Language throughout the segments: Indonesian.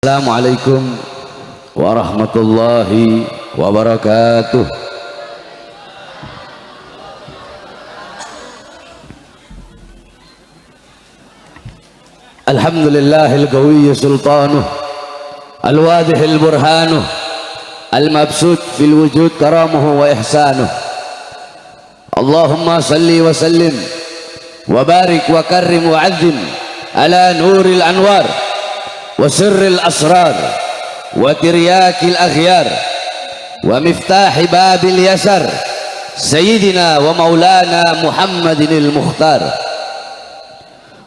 Assalamualaikum warahmatullahi wabarakatuh. Alhamdulillahil qawiyyi sultanuh, al-wadihil burhanuh, al-mabsut fil wujud karamuhu wa ihsanuh. Allahumma salli wa sallim wa barik wa karrim wa azzim ala nuril anwar wa sirril asrar wa tiryakil aghyar wa miftahi babil yasar sayyidina wa maulana Muhammadinil Mukhtar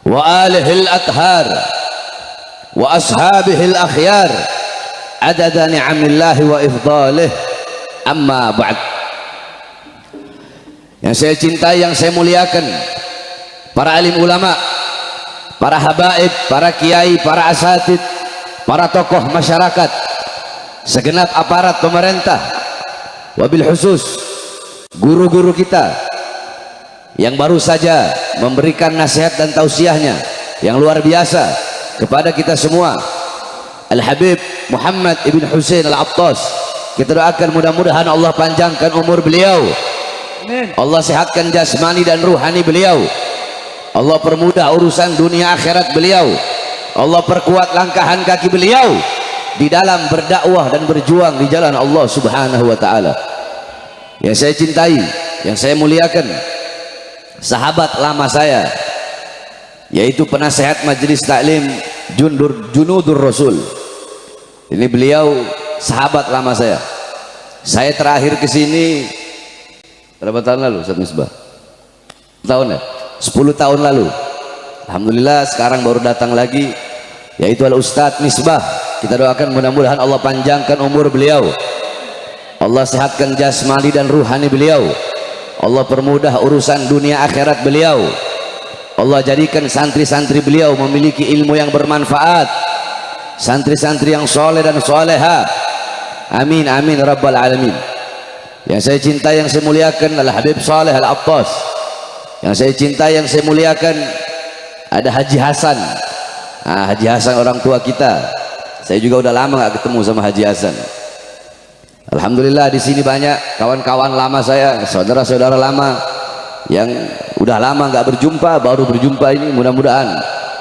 wa alihil athhar wa ashabihil akhyar adada ni'amillahi wa ifdalih, amma ba'd. Yang saya cintai, yang saya muliakan, para alim ulama, para habaib, para kiai, para asatid, para tokoh masyarakat, segenap aparat pemerintah, wabil khusus guru-guru kita yang baru saja memberikan nasihat dan tausiahnya yang luar biasa kepada kita semua, Al-Habib Muhammad Ibn Husain Al-Attas. Kita doakan mudah-mudahan Allah panjangkan umur beliau, Allah sehatkan jasmani dan ruhani beliau, Allah permudah urusan dunia akhirat beliau, Allah perkuat langkahan kaki beliau di dalam berdakwah dan berjuang di jalan Allah Subhanahu wa taala. Yang saya cintai, yang saya muliakan, sahabat lama saya, yaitu penasehat Majelis Taklim Junudur Rasul. Ini beliau sahabat lama saya. Saya terakhir ke sini berapa tahun lalu, Ustaz Misbah? Tahun ya? 10 tahun lalu. Alhamdulillah sekarang baru datang lagi, yaitu Al-Ustadz Misbah. Kita doakan mudah-mudahan Allah panjangkan umur beliau, Allah sehatkan jasmani dan ruhani beliau, Allah permudah urusan dunia akhirat beliau, Allah jadikan santri-santri beliau memiliki ilmu yang bermanfaat, santri-santri yang soleh dan soleha. Amin amin rabbal alamin. Yang saya cintai, yang saya muliakan adalah Habib Saleh Al-Attas. Yang saya cintai, yang saya muliakan ada Haji Hasan. Haji Hasan orang tua kita. Saya juga udah lama gak ketemu sama Haji Hasan. Alhamdulillah di sini banyak kawan-kawan lama saya, saudara-saudara lama yang udah lama gak berjumpa, baru berjumpa ini. Mudah-mudahan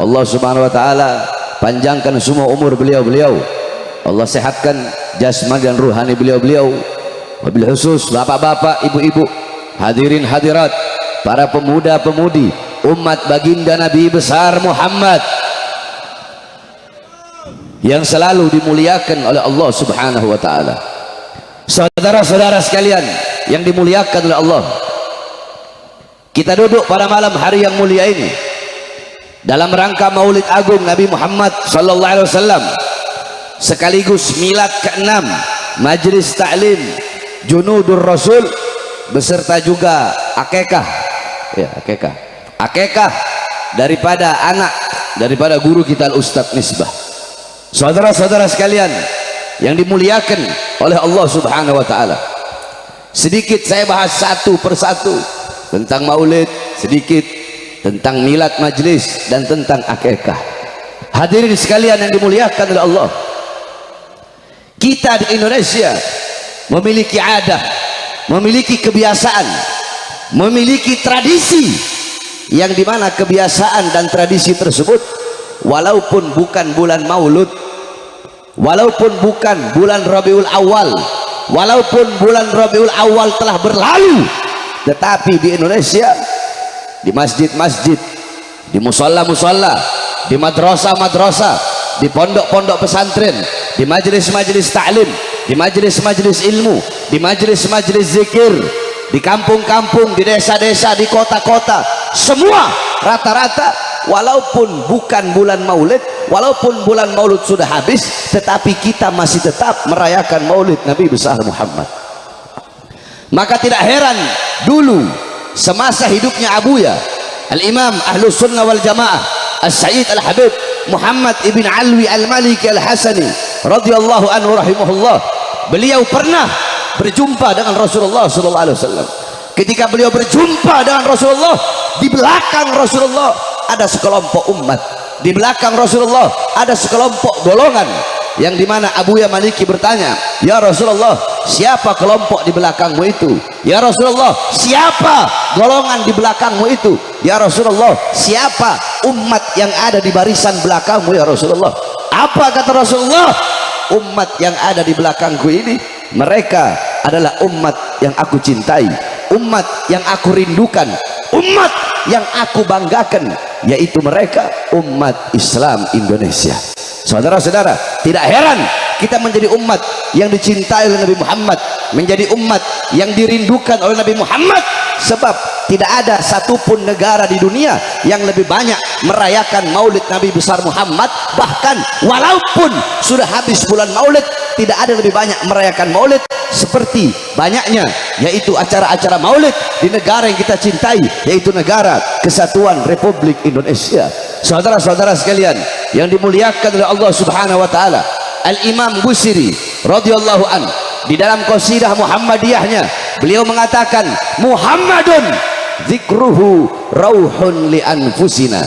Allah Subhanahu wa taala panjangkan semua umur beliau-beliau, Allah sehatkan jasmani dan ruhani beliau-beliau. Wabil khusus bapak-bapak, ibu-ibu, hadirin hadirat, para pemuda-pemudi umat baginda Nabi besar Muhammad yang selalu dimuliakan oleh Allah Subhanahu wa taala. Saudara-saudara sekalian yang dimuliakan oleh Allah, kita duduk pada malam hari yang mulia ini dalam rangka Maulid Agung Nabi Muhammad sallallahu alaihi wasallam, sekaligus milad ke-6 Majelis Taklim Junudur Rasul, beserta juga akekah, ya akekah daripada anak daripada guru kita Al-Ustadz Misbah. Saudara-saudara sekalian yang dimuliakan oleh Allah Subhanahu wa taala, sedikit saya bahas satu persatu tentang maulid, sedikit tentang milad majlis, dan tentang akekah. Hadirin sekalian yang dimuliakan oleh Allah, kita di Indonesia memiliki adat, memiliki kebiasaan, memiliki tradisi, yang dimana kebiasaan dan tradisi tersebut, walaupun bukan bulan Maulud, walaupun bukan bulan Rabiul Awal, walaupun bulan Rabiul Awal telah berlalu, tetapi di Indonesia, di masjid-masjid, di musola-musola, di madrasah-madrasah, di pondok-pondok pesantren, di majelis-majelis taklim, di majelis-majelis ilmu, di majelis-majelis zikir, di kampung-kampung, di desa-desa, di kota-kota, semua rata-rata walaupun bukan bulan Maulid, walaupun bulan Maulid sudah habis, tetapi kita masih tetap merayakan Maulid Nabi besar Muhammad. Maka tidak heran dulu semasa hidupnya Abuya Al-Imam Ahlus Sunnah wal Jamaah As-Sayyid Al-Habib Muhammad Ibn Alwi Al-Maliki Al-Hasani radhiyallahu anhu rahimahullah, beliau pernah berjumpa dengan Rasulullah sallallahu alaihi wasallam. Ketika beliau berjumpa dengan Rasulullah, di belakang Rasulullah ada sekelompok umat, di belakang Rasulullah ada sekelompok golongan yang dimana Abuya Maliki bertanya, ya Rasulullah, siapa kelompok di belakangmu itu? Ya Rasulullah, siapa golongan di belakangmu itu? Ya Rasulullah, siapa umat yang ada di barisan belakangmu ya Rasulullah? Apa kata Rasulullah? Umat yang ada di belakangku ini, mereka adalah umat yang aku cintai, umat yang aku rindukan, umat yang aku banggakan, yaitu mereka umat Islam Indonesia. Saudara-saudara, tidak heran kita menjadi umat yang dicintai oleh Nabi Muhammad, menjadi umat yang dirindukan oleh Nabi Muhammad, sebab tidak ada satupun negara di dunia yang lebih banyak merayakan maulid Nabi besar Muhammad. Bahkan walaupun sudah habis bulan maulid, tidak ada lebih banyak merayakan maulid seperti banyaknya yaitu acara-acara maulid di negara yang kita cintai, yaitu negara Kesatuan Republik Indonesia. Saudara-saudara sekalian yang dimuliakan oleh Allah Subhanahu wa taala, Al-Imam Busiri radhiyallahu an di dalam qasidah Muhammadiyahnya beliau mengatakan, Muhammadun dzikruhu rauhun li anfusina.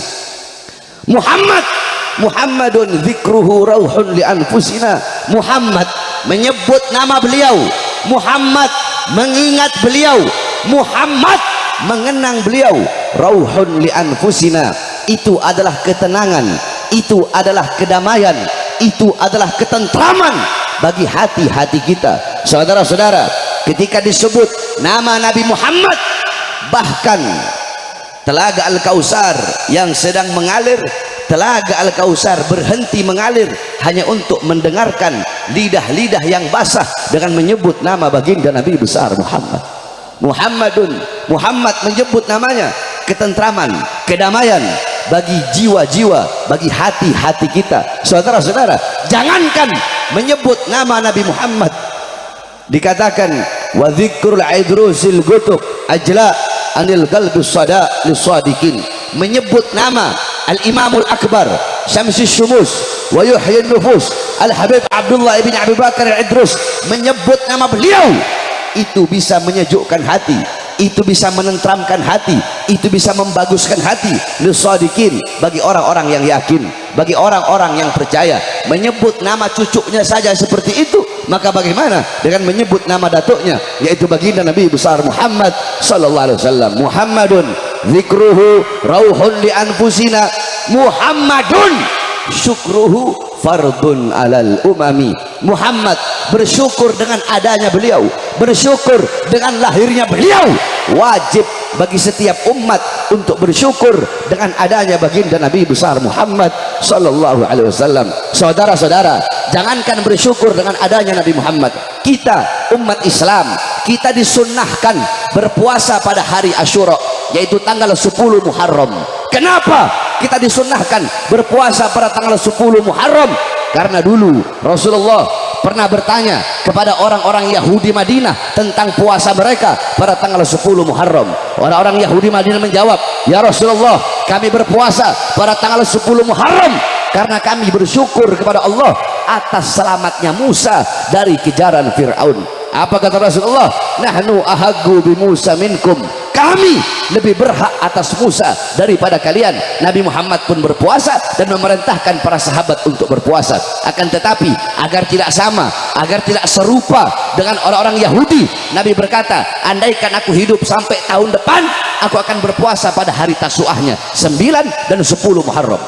Muhammadun dzikruhu rauhun li anfusina. Muhammad, menyebut nama beliau, Muhammad mengingat beliau, Muhammad mengenang beliau, rauhun li anfusina, itu adalah ketenangan, itu adalah kedamaian, itu adalah ketentraman bagi hati-hati kita. Saudara-saudara, ketika disebut nama Nabi Muhammad, bahkan Telaga Al-Kausar yang sedang mengalir, Telaga Al-Kausar berhenti mengalir hanya untuk mendengarkan lidah-lidah yang basah dengan menyebut nama baginda Nabi besar Muhammad. Muhammad menyebut namanya, ketentraman, kedamaian bagi jiwa-jiwa, bagi hati-hati kita. Saudara-saudara, jangankan menyebut nama Nabi Muhammad, dikatakan wa dzikrul idrusil gutuk ajla anil qalbis sada lisadiqin. Menyebut nama Al-Imamul Akbar Syamsis Syumus wa yuhyin nufus Al-Habib Abdullah ibn Abi Bakar Al-Idrus, menyebut nama beliau itu bisa menyejukkan hati, itu bisa menenteramkan hati, itu bisa membaguskan hati lisadiqin, bagi orang-orang yang yakin, bagi orang-orang yang percaya. Menyebut nama cucunya saja seperti itu, maka bagaimana dengan menyebut nama datuknya, yaitu baginda Nabi besar Muhammad sallallahu alaihi wasallam. Muhammadun dzikruhu rauhun li anfusina, Muhammadun syukruhu fardun alal umami. Muhammad, bersyukur dengan adanya beliau, bersyukur dengan lahirnya beliau, wajib bagi setiap umat untuk bersyukur dengan adanya baginda Nabi besar Muhammad sallallahu alaihi wasallam. Saudara-saudara, jangankan bersyukur dengan adanya Nabi Muhammad, kita umat Islam, kita disunnahkan berpuasa pada hari Asyura, yaitu tanggal 10 Muharram. Kenapa kita disunnahkan berpuasa pada tanggal 10 Muharram? Karena dulu Rasulullah pernah bertanya kepada orang-orang Yahudi Madinah tentang puasa mereka pada tanggal 10 Muharram. Orang-orang Yahudi Madinah menjawab, ya Rasulullah, kami berpuasa pada tanggal 10 Muharram karena kami bersyukur kepada Allah atas selamatnya Musa dari kejaran Fir'aun. Apa kata Rasulullah? Nahnu ahaggu bi Musa minkum, kami lebih berhak atas Musa daripada kalian. Nabi Muhammad pun berpuasa dan memerintahkan para sahabat untuk berpuasa. Akan tetapi agar tidak sama, agar tidak serupa dengan orang-orang Yahudi, Nabi berkata, andaikan aku hidup sampai tahun depan, aku akan berpuasa pada hari Tasu'ahnya 9 dan 10 Muharram.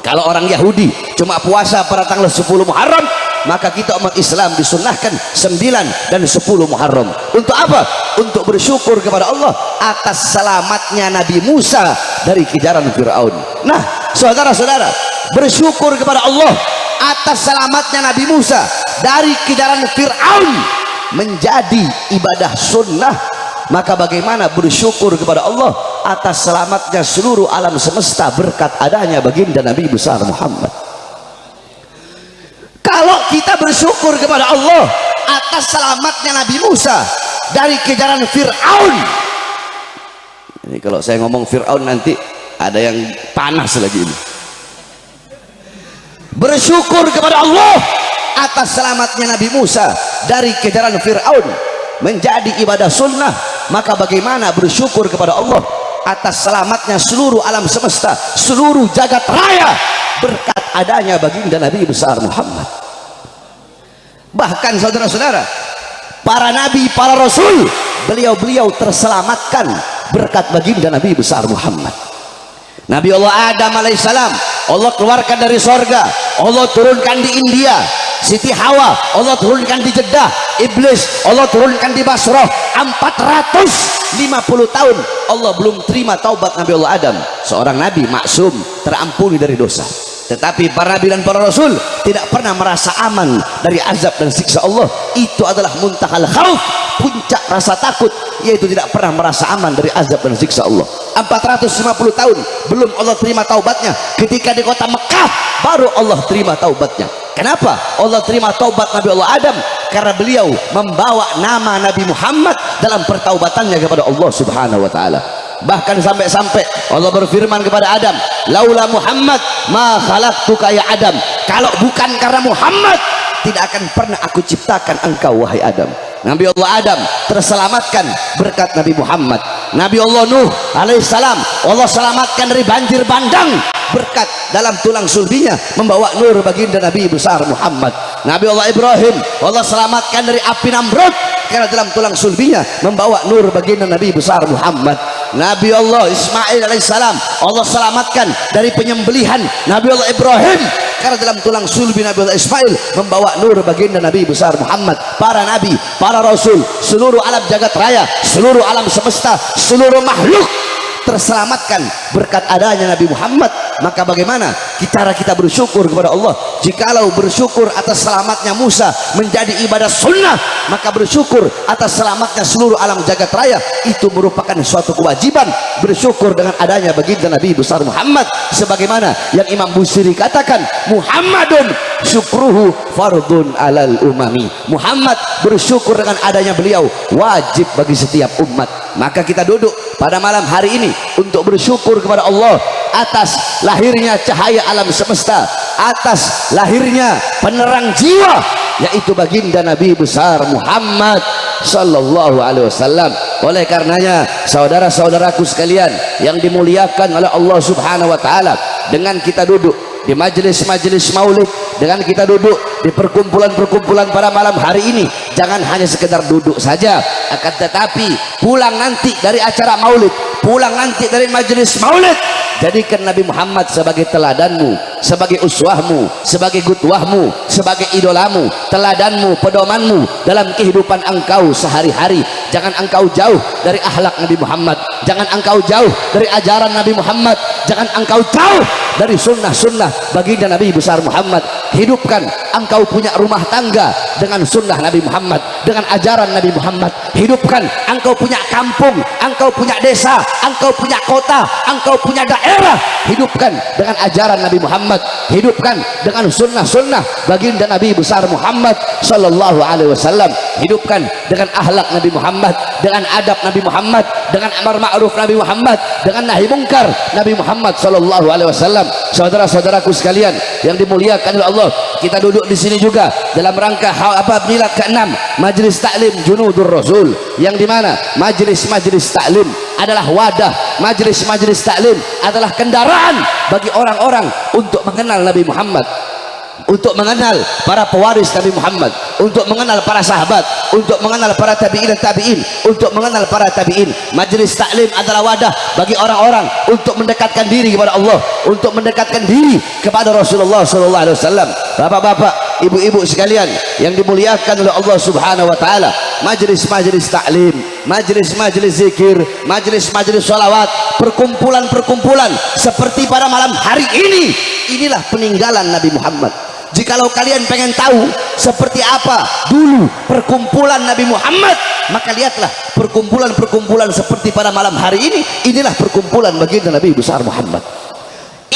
Kalau orang Yahudi cuma puasa pada tanggal 10 Muharram, maka kita umat Islam disunnahkan 9 dan 10 Muharram. Untuk apa? Untuk bersyukur kepada Allah atas selamatnya Nabi Musa dari kejaran Fir'aun. Nah, saudara-saudara, bersyukur kepada Allah atas selamatnya Nabi Musa dari kejaran Fir'aun menjadi ibadah sunnah. Maka bagaimana bersyukur kepada Allah atas selamatnya seluruh alam semesta berkat adanya baginda Nabi besar Muhammad. Kalau kita bersyukur kepada Allah atas selamatnya Nabi Musa dari kejaran Fir'aun, ini kalau saya ngomong Fir'aun nanti ada yang panas lagi ini. Bersyukur kepada Allah atas selamatnya Nabi Musa dari kejaran Fir'aun menjadi ibadah sunnah, maka bagaimana bersyukur kepada Allah atas selamatnya seluruh alam semesta, seluruh jagat raya berkat adanya baginda Nabi besar Muhammad. Bahkan saudara-saudara, para nabi, para rasul, beliau-beliau terselamatkan berkat baginda Nabi besar Muhammad. Nabi Allah Adam alaihissalam Allah keluarkan dari sorga, Allah turunkan di India. Siti Hawa Allah turunkan di Jeddah. Iblis Allah turunkan di Basrah. 450 tahun Allah belum terima taubat Nabi Allah Adam, seorang nabi maksum, terampuni dari dosa. Tetapi para nabi dan para rasul tidak pernah merasa aman dari azab dan siksa Allah. Itu adalah muntahal khauf, puncak rasa takut, yaitu tidak pernah merasa aman dari azab dan siksa Allah. 450 tahun belum Allah terima taubatnya. Ketika di kota Mekah baru Allah terima taubatnya. Kenapa Allah terima taubat Nabi Allah Adam? Karena beliau membawa nama Nabi Muhammad dalam pertaubatannya kepada Allah Subhanahu wa taala. Bahkan sampai-sampai Allah berfirman kepada Adam, laula Muhammad ma khalaqtuka ya Adam. Kalau bukan karena Muhammad, tidak akan pernah aku ciptakan engkau wahai Adam. Nabi Allah Adam terselamatkan berkat Nabi Muhammad. Nabi Allah Nuh alaihissalam Allah selamatkan dari banjir bandang berkat dalam tulang sulbinya membawa nur baginda Nabi besar Muhammad. Nabi Allah Ibrahim Allah selamatkan dari api Namrud karena dalam tulang sulbinya membawa nur baginda Nabi besar Muhammad. Nabi Allah Ismail alaihissalam Allah selamatkan dari penyembelihan Nabi Allah Ibrahim karena dalam tulang sulbi Nabi Allah Ismail membawa nur baginda Nabi besar Muhammad. Para nabi, para rasul, seluruh alam jagat raya, seluruh alam semesta, seluruh makhluk terselamatkan berkat adanya Nabi Muhammad. Maka bagaimana cara kita bersyukur kepada Allah? Jikalau bersyukur atas selamatnya Musa menjadi ibadah sunnah, maka bersyukur atas selamatnya seluruh alam jagat raya itu merupakan suatu kewajiban. Bersyukur dengan adanya baginda Nabi besar Muhammad, sebagaimana yang Imam Busiri katakan, Muhammadun syukruhu fardun alal umami. Muhammad bersyukur dengan adanya beliau wajib bagi setiap umat. Maka kita duduk pada malam hari ini untuk bersyukur kepada Allah atas lahirnya cahaya alam semesta, atas lahirnya penerang jiwa, yaitu baginda Nabi besar Muhammad sallallahu alaihi wasallam. Oleh karenanya saudara-saudaraku sekalian yang dimuliakan oleh Allah Subhanahu wa taala, dengan kita duduk di majelis-majelis maulid, dengan kita duduk di perkumpulan-perkumpulan pada malam hari ini, jangan hanya sekedar duduk saja, akan tetapi pulang nanti dari acara maulid, pulang nanti dari majelis maulid, jadikan Nabi Muhammad sebagai teladanmu, sebagai uswahmu, sebagai gutwahmu, sebagai idolamu, teladanmu, pedomanmu dalam kehidupan engkau sehari-hari. Jangan engkau jauh dari akhlak Nabi Muhammad, jangan engkau jauh dari ajaran Nabi Muhammad, jangan engkau jauh dari sunnah-sunnah baginda Nabi besar Muhammad. Hidupkan engkau punya rumah tangga dengan sunnah Nabi Muhammad, dengan ajaran Nabi Muhammad. Hidupkan engkau punya kampung, engkau punya desa, engkau punya kota, engkau punya daerah. Hidupkan dengan ajaran Nabi Muhammad, hidupkan dengan sunnah-sunnah baginda Nabi besar Muhammad sallallahu alaihi wasallam. Hidupkan dengan akhlak Nabi Muhammad, dengan adab Nabi Muhammad, dengan amar ma'ruf Nabi Muhammad, dengan nahi mungkar Nabi Muhammad sallallahu alaihi wasallam. Saudara-saudaraku sekalian yang dimuliakan oleh Allah, kita duduk di sini juga dalam rangka milad ke-6 Majelis Taklim Junudur Rasul, yang dimana majelis-majelis taklim adalah wadah, majelis-majelis taklim adalah kendaraan bagi orang-orang untuk mengenal Nabi Muhammad, untuk mengenal para pewaris Nabi Muhammad, untuk mengenal para sahabat, untuk mengenal para tabi'in dan tabi'in, untuk mengenal para tabi'in. Majelis taklim adalah wadah bagi orang-orang untuk mendekatkan diri kepada Allah, untuk mendekatkan diri kepada Rasulullah sallallahu alaihi wasallam. Bapak-bapak, ibu-ibu sekalian yang dimuliakan oleh Allah Subhanahu wa taala, majelis-majelis taklim, majelis-majelis zikir, majelis-majelis sholawat, perkumpulan-perkumpulan seperti pada malam hari ini, inilah peninggalan Nabi Muhammad. Jikalau kalian pengen tahu seperti apa dulu perkumpulan Nabi Muhammad, maka lihatlah perkumpulan-perkumpulan seperti pada malam hari ini. Inilah perkumpulan baginda Nabi besar Muhammad.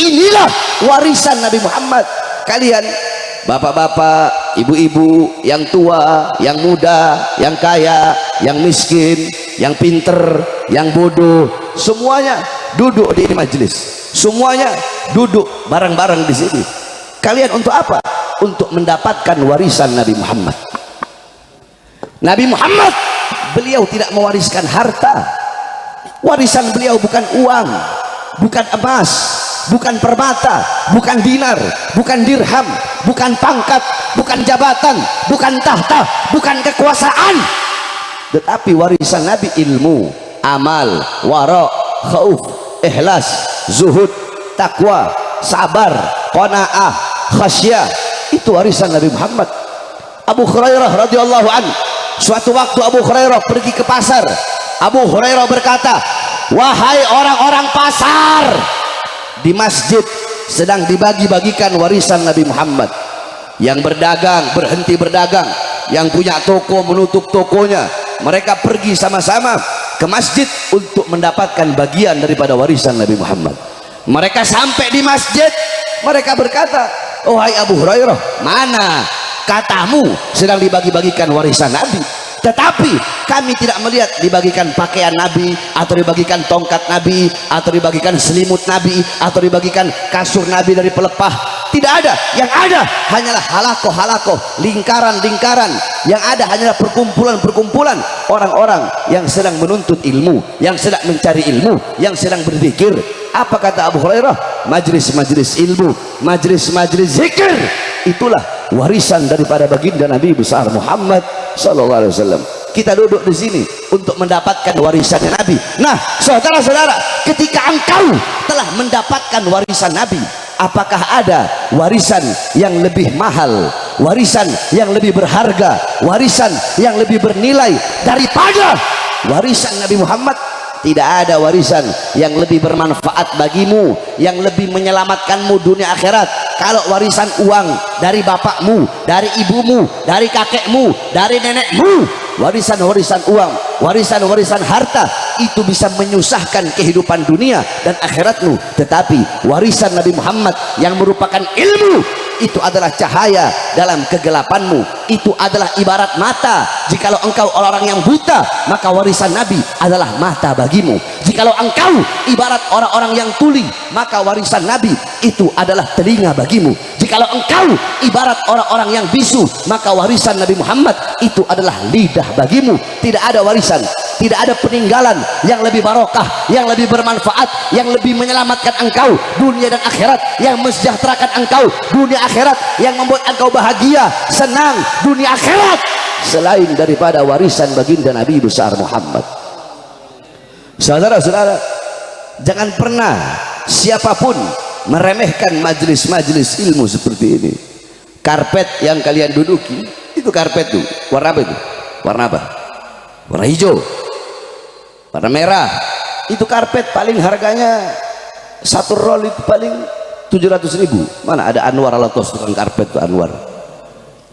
Inilah warisan Nabi Muhammad. Kalian bapak-bapak, ibu-ibu, yang tua, yang muda, yang kaya, yang miskin, yang pinter, yang bodoh, semuanya duduk di majelis, semuanya duduk bareng-bareng di sini. Kalian untuk apa? Untuk mendapatkan warisan Nabi Muhammad. Nabi Muhammad, beliau tidak mewariskan harta. Warisan beliau bukan uang, bukan emas, bukan permata, bukan dinar, bukan dirham, bukan pangkat, bukan jabatan, bukan tahta, bukan kekuasaan, tetapi warisan Nabi ilmu, amal, wara, khauf, ikhlas, zuhud, takwa, sabar, qanaah, khasyah. Itu warisan Nabi Muhammad. Abu Hurairah radhiyallahu an, suatu waktu Abu Hurairah pergi ke pasar. Abu Hurairah berkata, wahai orang-orang pasar, di masjid sedang dibagi-bagikan warisan Nabi Muhammad. Yang berdagang berhenti berdagang, yang punya toko menutup tokonya. Mereka pergi sama-sama ke masjid untuk mendapatkan bagian daripada warisan Nabi Muhammad. Mereka sampai di masjid, mereka berkata, oh hai Abu Hurairah, mana katamu sedang dibagi-bagikan warisan Nabi, tetapi kami tidak melihat dibagikan pakaian Nabi, atau dibagikan tongkat Nabi, atau dibagikan selimut Nabi, atau dibagikan kasur Nabi dari pelepah. Tidak ada. Yang ada hanyalah halakoh-halakoh, lingkaran-lingkaran. Yang ada hanyalah perkumpulan-perkumpulan orang-orang yang sedang menuntut ilmu, yang sedang mencari ilmu, yang sedang berzikir. Apa kata Abu Hurairah? Majlis-majlis ilmu, majlis-majlis zikir, itulah warisan daripada baginda Nabi besar Muhammad sallallahu alaihi wasallam. Kita duduk di sini untuk mendapatkan warisan Nabi. Nah, saudara-saudara, ketika engkau telah mendapatkan warisan Nabi, apakah ada warisan yang lebih mahal, warisan yang lebih berharga, warisan yang lebih bernilai daripada warisan Nabi Muhammad? Tidak ada warisan yang lebih bermanfaat bagimu, yang lebih menyelamatkanmu dunia akhirat. Kalau warisan uang dari bapakmu, dari ibumu, dari kakekmu, dari nenekmu, warisan-warisan uang, warisan-warisan harta, itu bisa menyusahkan kehidupan dunia dan akhiratmu. Tetapi warisan Nabi Muhammad yang merupakan ilmu, itu adalah cahaya dalam kegelapanmu. Itu adalah ibarat mata. Jikalau engkau orang-orang yang buta, maka warisan Nabi adalah mata bagimu. Jikalau engkau ibarat orang-orang yang tuli, maka warisan Nabi itu adalah telinga bagimu. Jikalau engkau ibarat orang-orang yang bisu, maka warisan Nabi Muhammad itu adalah lidah bagimu. Tidak ada warisan, tidak ada peninggalan yang lebih barokah, yang lebih bermanfaat, yang lebih menyelamatkan engkau dunia dan akhirat, yang mensejahterakan engkau dunia akhirat, yang membuat engkau bahagia, senang dunia akhirat, selain daripada warisan baginda Nabi besar Muhammad. Saudara-saudara, jangan pernah siapapun meremehkan majelis-majelis ilmu seperti ini. Karpet yang kalian duduki, itu karpet tuh warna apa itu? Warna apa? Warna hijau, warna merah. Itu karpet paling harganya satu roll itu paling 700.000. Mana ada Anwar Alatos tukang karpet tuh, Anwar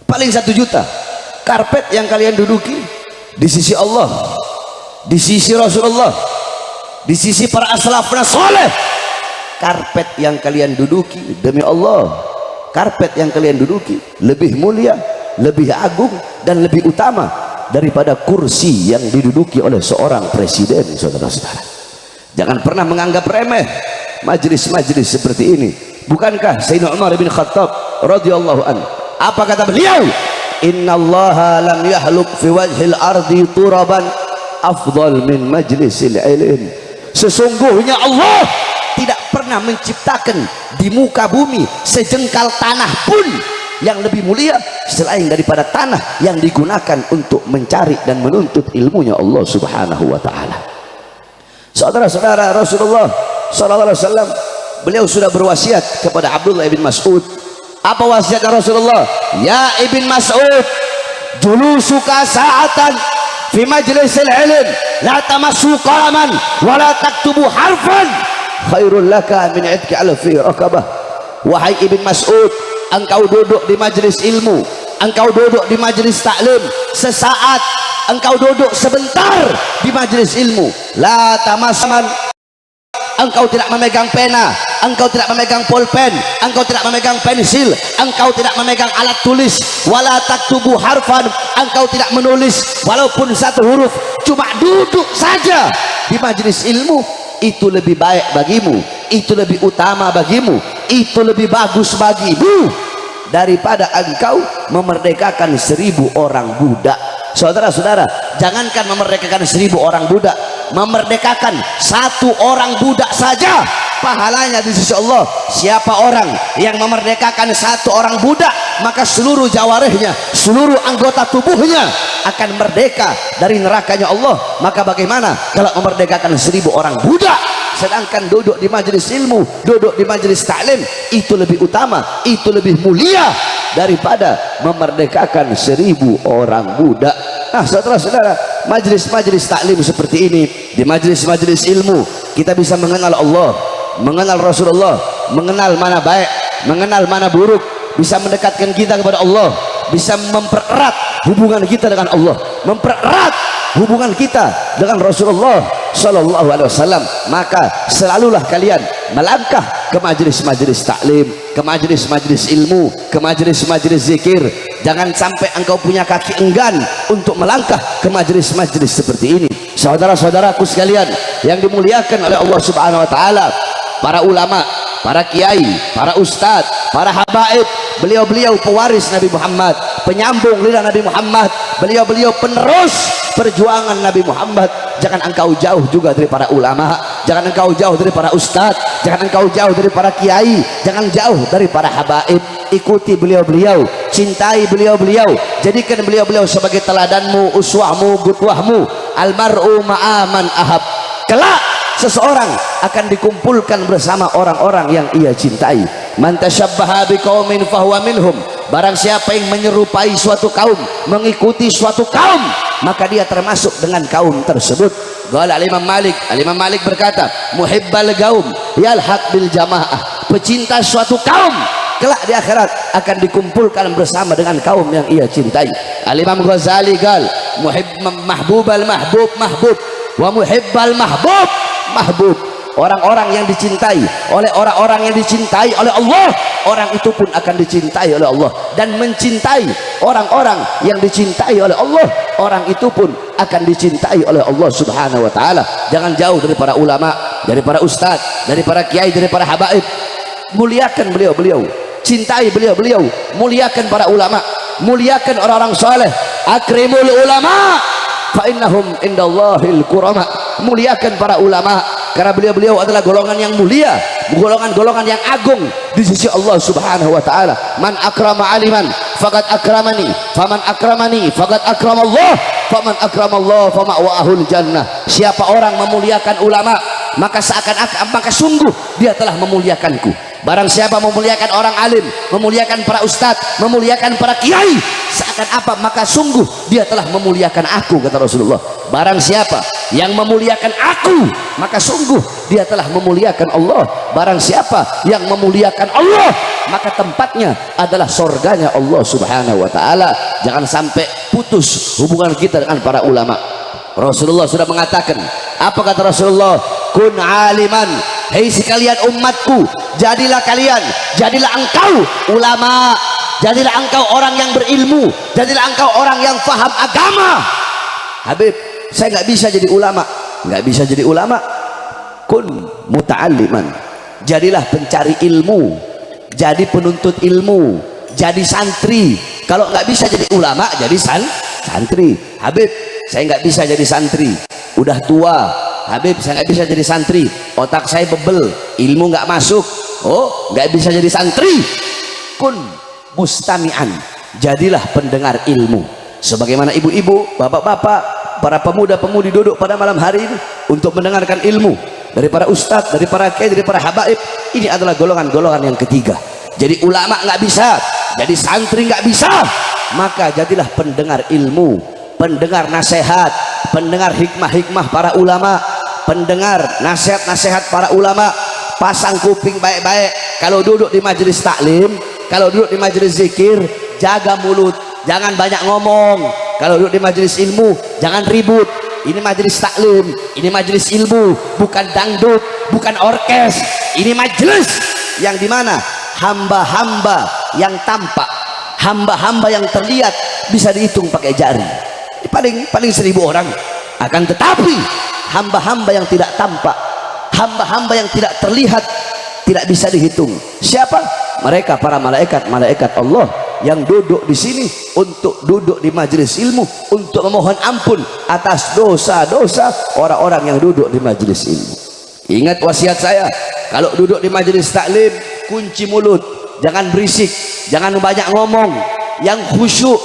paling 1 juta. Karpet yang kalian duduki di sisi Allah, di sisi Rasulullah, di sisi para aslafna soleh, karpet yang kalian duduki demi Allah, karpet yang kalian duduki lebih mulia, lebih agung, dan lebih utama daripada kursi yang diduduki oleh seorang presiden. Saudara-saudara, jangan pernah menganggap remeh majelis-majelis seperti ini. Bukankah Sayyidina Umar bin Khattab radhiyallahu anhu, apa kata beliau? Innallaha lam yahluk fi wajhil ardi turaban afdal min majlisil ilm. Sesungguhnya Allah tidak pernah menciptakan di muka bumi sejengkal tanah pun yang lebih mulia selain daripada tanah yang digunakan untuk mencari dan menuntut ilmunya Allah subhanahu wa ta'ala. Saudara-saudara, Rasulullah sallallahu alaihi wasallam, beliau sudah berwasiat kepada Abdullah bin Mas'ud. Apa wasiatnya Rasulullah? Ya Ibn Mas'ud, julusuka sa'atan fi majlisil ilm la tamassu qalaman wa la taktubu harfan khairul laka min idki alfi raqabah. Wahai Ibn Mas'ud, engkau duduk di majlis ilmu, engkau duduk di majlis taklim sesaat, engkau duduk sebentar di majlis ilmu, la tamassaman, engkau tidak memegang pena, engkau tidak memegang pulpen, engkau tidak memegang pensil, engkau tidak memegang alat tulis, wala taktubu harfan, engkau tidak menulis walaupun 1 huruf, cuma duduk saja di majelis ilmu. Itu lebih baik bagimu, itu lebih utama bagimu, itu lebih bagus bagimu daripada engkau memerdekakan 1000 orang budak. Saudara-saudara, jangankan memerdekakan 1000 orang budak, memerdekakan 1 orang budak saja pahalanya di sisi Allah. Siapa orang yang memerdekakan satu orang budak, maka seluruh jawarihnya, seluruh anggota tubuhnya akan merdeka dari nerakanya Allah. Maka bagaimana kalau memerdekakan 1000 orang budak, sedangkan duduk di majelis ilmu, duduk di majelis taklim itu lebih utama, itu lebih mulia daripada memerdekakan 1000 orang budak. Nah, saudara-saudara, majelis-majelis taklim seperti ini, di majelis-majelis ilmu kita bisa mengenal Allah, mengenal Rasulullah, mengenal mana baik, mengenal mana buruk, bisa mendekatkan kita kepada Allah, bisa mempererat hubungan kita dengan Allah, mempererat hubungan kita dengan Rasulullah Sallallahu Alaihi Wasallam. Maka selalulah kalian melangkah ke majelis-majelis taklim, ke majelis-majelis ilmu, ke majelis-majelis zikir. Jangan sampai engkau punya kaki enggan untuk melangkah ke majelis-majelis seperti ini. Saudara-saudaraku sekalian yang dimuliakan oleh Allah Subhanahu wa taala, para ulama, para kiai, para ustadz, para habaib, beliau-beliau pewaris Nabi Muhammad, penyambung lidah Nabi Muhammad, beliau-beliau penerus perjuangan Nabi Muhammad. Jangan engkau jauh juga dari para ulama, jangan engkau jauh dari para ustadz, jangan engkau jauh dari para kiai, jangan jauh dari para habaib. Ikuti beliau-beliau, cintai beliau-beliau, jadikan beliau-beliau sebagai teladanmu, uswahmu, qudwahmu. Almar'u ma'aman ahab. Kelak seseorang akan dikumpulkan bersama orang-orang yang ia cintai. Man tashabbaha biqaumin fahuwa minhum. Barang siapa yang menyerupai suatu kaum, mengikuti suatu kaum, maka dia termasuk dengan kaum tersebut. Qala Imam Malik, Imam Malik berkata, muhibbal qaum yalhaq bil jamaah. Pecinta suatu kaum kelak di akhirat akan dikumpulkan bersama dengan kaum yang ia cintai. Imam Ghazali gal, mahbubal mahbub mahbub wa muhibbal mahbub mahbub. Orang-orang yang dicintai oleh orang-orang yang dicintai oleh Allah, orang itu pun akan dicintai oleh Allah. Dan mencintai orang-orang yang dicintai oleh Allah, orang itu pun akan dicintai oleh Allah Subhanahu wa taala. Jangan jauh dari para ulama, dari para ustadz, dari para kiai, dari para habaib. Muliakan beliau-beliau, cintai beliau-beliau, muliakan para ulama, muliakan orang-orang soleh. Akrimul ulama fa innahum indallahil kurama. Muliakan para ulama karena beliau-beliau adalah golongan yang mulia, golongan-golongan yang agung di sisi Allah Subhanahu wa taala. Man akrama aliman faqad akramani, faman akramani faqad akramallah, faman akramallah fama'wahul jannah. Siapa orang memuliakan ulama, maka seakan-akan, maka sungguh dia telah memuliakanku. Barang siapa memuliakan orang alim, memuliakan para ustadz, memuliakan para kiai, seakan apa, maka sungguh dia telah memuliakan aku, kata Rasulullah. Barang siapa yang memuliakan aku, maka sungguh dia telah memuliakan Allah. Barang siapa yang memuliakan Allah, maka tempatnya adalah surganya Allah Subhanahu wa taala. Jangan sampai putus hubungan kita dengan para ulama. Rasulullah sudah mengatakan, apa kata Rasulullah? Kun aliman, hei sekalian umatku, jadilah kalian, jadilah engkau ulama, jadilah engkau orang yang berilmu, jadilah engkau orang yang faham agama. Habib, saya nggak bisa jadi ulama, nggak bisa jadi ulama. Kun muta'alliman, jadilah pencari ilmu, jadi penuntut ilmu, jadi santri. Kalau nggak bisa jadi ulama, jadi santri. Habib, saya nggak bisa jadi santri, udah tua. Habib, saya nggak bisa jadi santri, otak saya bebel, ilmu nggak masuk. Oh, nggak bisa jadi santri. Kun mustami'an, jadilah pendengar ilmu. Sebagaimana ibu-ibu, bapak-bapak, para pemuda-pemudi duduk pada malam hari ini untuk mendengarkan ilmu dari para ustadz, dari para kiai, dari para habaib. Ini adalah golongan-golongan yang ketiga. Jadi ulama nggak bisa, jadi santri nggak bisa, maka jadilah pendengar ilmu, pendengar nasihat, pendengar hikmah-hikmah para ulama, pendengar nasihat-nasihat para ulama. Pasang kuping baik-baik kalau duduk di majelis taklim, kalau duduk di majelis zikir, jaga mulut, jangan banyak ngomong. Kalau duduk di majelis ilmu, jangan ribut. Ini majelis taklim, ini majelis ilmu, bukan dangdut, bukan orkes. Ini majelis yang dimana hamba-hamba yang tampak, hamba-hamba yang terlihat bisa dihitung pakai jari, paling 1000 orang. Akan tetapi hamba-hamba yang tidak tampak, hamba-hamba yang tidak terlihat, tidak bisa dihitung. Siapa? Mereka para malaikat-malaikat Allah yang duduk di sini untuk duduk di majelis ilmu, untuk memohon ampun atas dosa-dosa orang-orang yang duduk di majelis ilmu. Ingat wasiat saya, kalau duduk di majelis taklim kunci mulut, jangan berisik, jangan banyak ngomong, yang khusyuk.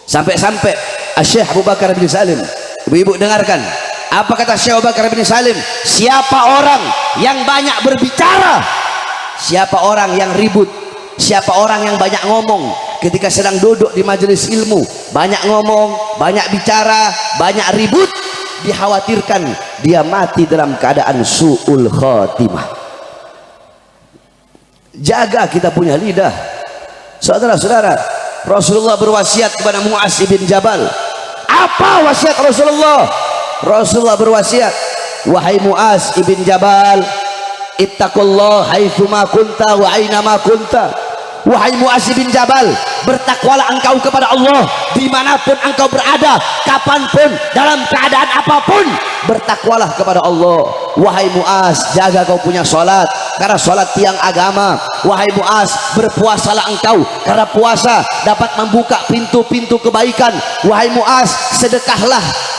Sampai-sampai Syekh Abu Bakar bin Salim, ibu-ibu dengarkan apa kata Syekh Abu Bakar bin Salim, siapa orang yang banyak berbicara, siapa orang yang ribut, siapa orang yang banyak ngomong ketika sedang duduk di majelis ilmu, banyak ngomong, banyak bicara, banyak ribut, dikhawatirkan dia mati dalam keadaan su'ul khatimah. Jaga kita punya lidah. Saudara-saudara, Rasulullah berwasiat kepada Muaz bin Jabal. Apa wasiat Rasulullah? Rasulullah berwasiat, wahai Muaz bin Jabal, ittaqullah haitsuma kunta wa aina ma kunta. Wahai Muaz bin Jabal, bertakwalah engkau kepada Allah dimanapun engkau berada, kapanpun, dalam keadaan apapun, bertakwalah kepada Allah. Wahai Muaz, jaga kau punya sholat, karena sholat tiang agama. Wahai Muaz, berpuasalah engkau, karena puasa dapat membuka pintu-pintu kebaikan. Wahai Muaz,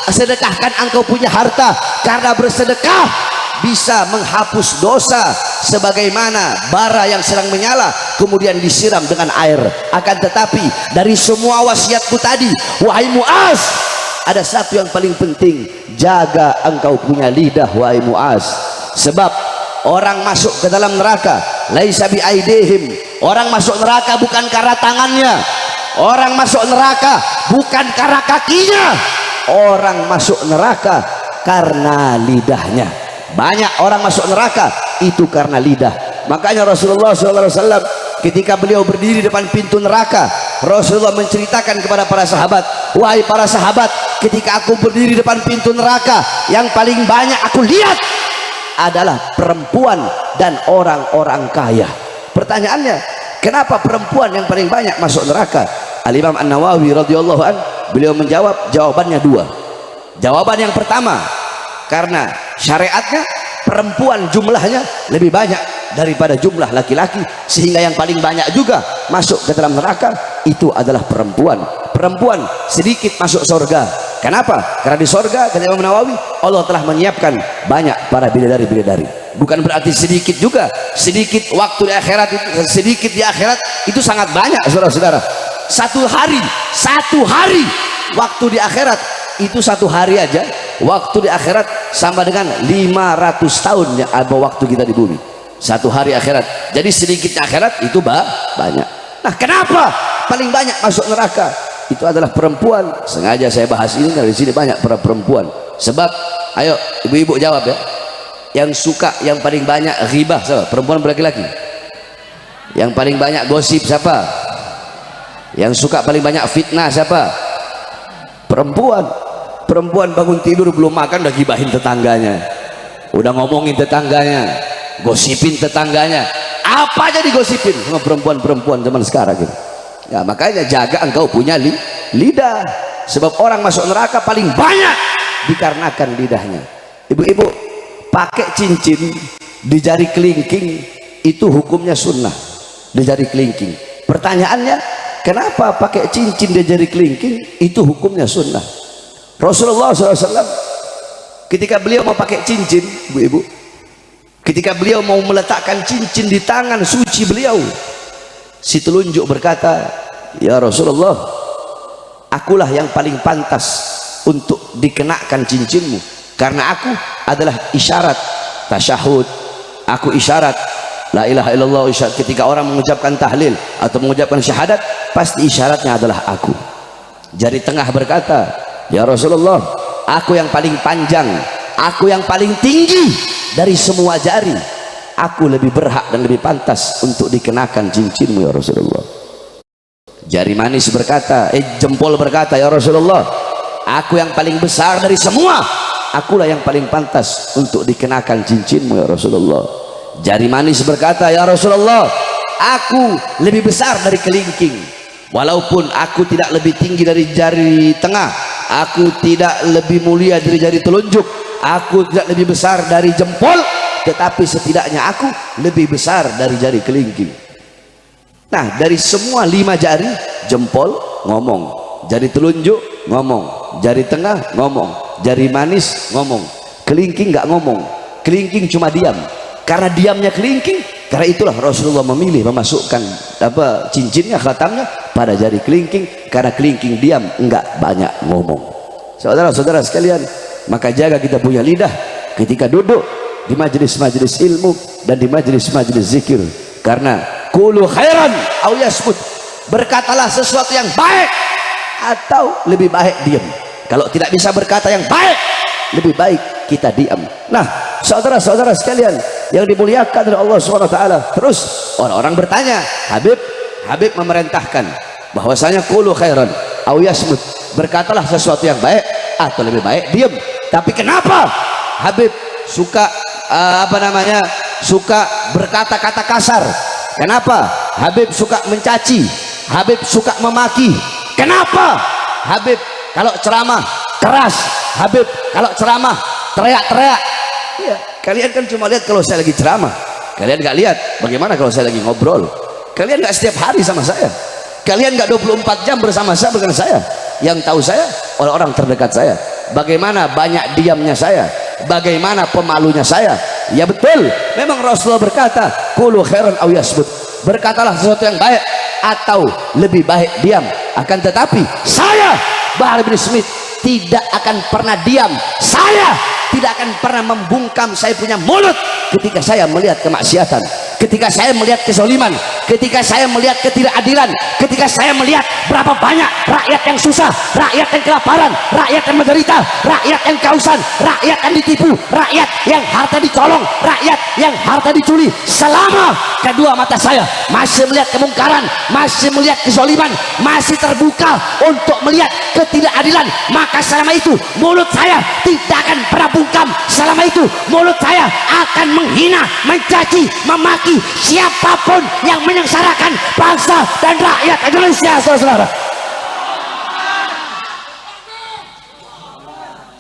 sedekahkan engkau punya harta, karena bersedekah bisa menghapus dosa sebagaimana bara yang sedang menyala kemudian disiram dengan air. Akan tetapi dari semua wasiatku tadi, wahai Muaz, ada satu yang paling penting, jaga engkau punya lidah wahai Muaz. Sebab orang masuk ke dalam neraka laisa bi aidihim, orang masuk neraka bukan karena tangannya, orang masuk neraka bukan karena kakinya, orang masuk neraka karena lidahnya. Banyak orang masuk neraka itu karena lidah. Makanya Rasulullah SAW ketika beliau berdiri depan pintu neraka, Rasulullah menceritakan kepada para sahabat, wahai para sahabat, ketika aku berdiri depan pintu neraka, yang paling banyak aku lihat adalah perempuan dan orang-orang kaya. Pertanyaannya, kenapa perempuan yang paling banyak masuk neraka? Al-Imam An-Nawawi radhiyallahu an, beliau menjawab, jawabannya dua. Jawaban yang pertama, karena syariatnya perempuan jumlahnya lebih banyak daripada jumlah laki-laki, sehingga yang paling banyak juga masuk ke dalam neraka itu adalah perempuan. Perempuan sedikit masuk surga. Kenapa? Karena di surga, kata Imam Nawawi, Allah telah menyiapkan banyak para bidadari-bidadari. Bukan berarti sedikit juga, sedikit waktu di akhirat itu, sedikit di akhirat itu sangat banyak, saudara-saudara. Satu hari waktu di akhirat itu, satu hari aja waktu di akhirat sama dengan 500 tahun ya waktu kita di bumi. Satu hari akhirat. Jadi sedikitnya akhirat itu banyak. Nah, kenapa paling banyak masuk neraka? Itu adalah perempuan. Sengaja saya bahas ini karena di sini banyak para perempuan. Sebab, ayo ibu-ibu jawab ya. Yang suka yang paling banyak ghibah siapa? Perempuan atau laki-laki? Yang paling banyak gosip siapa? Yang suka paling banyak fitnah siapa? Perempuan. Perempuan bangun tidur belum makan udah gibahin tetangganya, udah ngomongin tetangganya, gosipin tetangganya, apa aja digosipin sama perempuan-perempuan zaman sekarang gitu. Ya, makanya jaga engkau punya lidah, sebab orang masuk neraka paling banyak dikarenakan lidahnya. Ibu-ibu, pakai cincin di jari kelingking itu hukumnya sunnah, di jari kelingking. Pertanyaannya, kenapa pakai cincin di jari kelingking itu hukumnya sunnah? Rasulullah SAW ketika beliau mau pakai cincin, ibu-ibu, ketika beliau mau meletakkan cincin di tangan suci beliau, si telunjuk berkata, ya Rasulullah, akulah yang paling pantas untuk dikenakan cincinmu, karena aku adalah isyarat tasyahud, aku isyarat la ilaha illallah. Ketika orang mengucapkan tahlil atau mengucapkan syahadat, pasti isyaratnya adalah aku. Jari tengah berkata, ya Rasulullah, aku yang paling panjang, aku yang paling tinggi dari semua jari, aku lebih berhak dan lebih pantas untuk dikenakan cincinmu ya Rasulullah. Jari manis berkata, jempol berkata, ya Rasulullah, aku yang paling besar dari semua, akulah yang paling pantas untuk dikenakan cincinmu ya Rasulullah. Jari manis berkata, ya Rasulullah, aku lebih besar dari kelingking, walaupun aku tidak lebih tinggi dari jari tengah, aku tidak lebih mulia dari jari telunjuk, aku tidak lebih besar dari jempol, tetapi setidaknya aku lebih besar dari jari kelingking. Nah, dari semua 5 jari, jempol ngomong, jari telunjuk ngomong, jari tengah ngomong, jari manis ngomong, kelingking nggak ngomong. Kelingking cuma diam, karena diamnya kelingking. Karena itulah Rasulullah memilih memasukkan cincinnya, khatamnya pada jari kelingking, karena kelingking diam, enggak banyak ngomong. Saudara-saudara sekalian, maka jaga kita punya lidah ketika duduk di majelis-majelis ilmu dan di majelis-majelis zikir. Karena qulu khairan aw yasmut, berkatalah sesuatu yang baik atau lebih baik diam. Kalau tidak bisa berkata yang baik, lebih baik kita diam. Nah, saudara-saudara sekalian yang dimuliakan oleh Allah SWT, terus orang-orang bertanya, Habib memerintahkan bahwasanya qulu khairan aw yasmut, berkatalah sesuatu yang baik atau lebih baik diam. Tapi kenapa Habib suka suka berkata-kata kasar? Kenapa Habib suka mencaci? Habib suka memaki? Kenapa Habib kalau ceramah keras? Habib kalau ceramah teriak-teriak? Ya, kalian kan cuma lihat kalau saya lagi ceramah, kalian nggak lihat bagaimana kalau saya lagi ngobrol. Kalian nggak setiap hari sama saya, kalian nggak 24 jam bersama saya dengan saya. Yang tahu saya orang-orang terdekat saya. Bagaimana banyak diamnya saya, bagaimana pemalunya saya. Ya betul, memang Rasulullah berkata qulu khairan aw yasmut, berkatalah sesuatu yang baik atau lebih baik diam. Akan tetapi saya Bahar bin Smith tidak akan pernah diam, saya tidak akan pernah membungkam saya punya mulut ketika saya melihat kemaksiatan, ketika saya melihat kezaliman, ketika saya melihat ketidakadilan, ketika saya melihat berapa banyak rakyat yang susah, rakyat yang kelaparan, rakyat yang menderita, rakyat yang kehausan, rakyat yang ditipu, rakyat yang harta dicolong, rakyat yang harta dicuri. Selama kedua mata saya masih melihat kemungkaran, masih melihat kezaliman, masih terbuka untuk melihat ketidakadilan, maka selama itu mulut saya tidak akan pernah bungkam. Selama itu mulut saya akan menghina, mencaci, memaki siapapun yang menyengsarakan bangsa dan rakyat Indonesia. Saudara,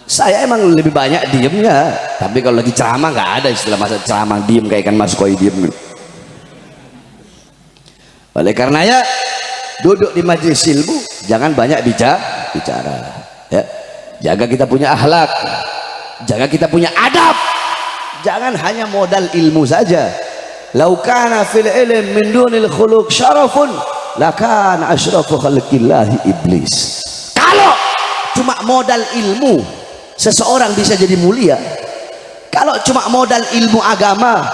saya emang lebih banyak diemnya, tapi kalau lagi ceramah nggak ada istilah masa ceramah diem kayak ikan mas koi diem. Oleh karenanya duduk di majelis ilmu jangan banyak bicara ya. Jaga kita punya akhlak, jaga kita punya adab, jangan hanya modal ilmu saja. Lau kana fil ilm min dunil khuluq syarafun lakana asyrafu khalqillahi iblis. Kalau cuma modal ilmu seseorang bisa jadi mulia, kalau cuma modal ilmu agama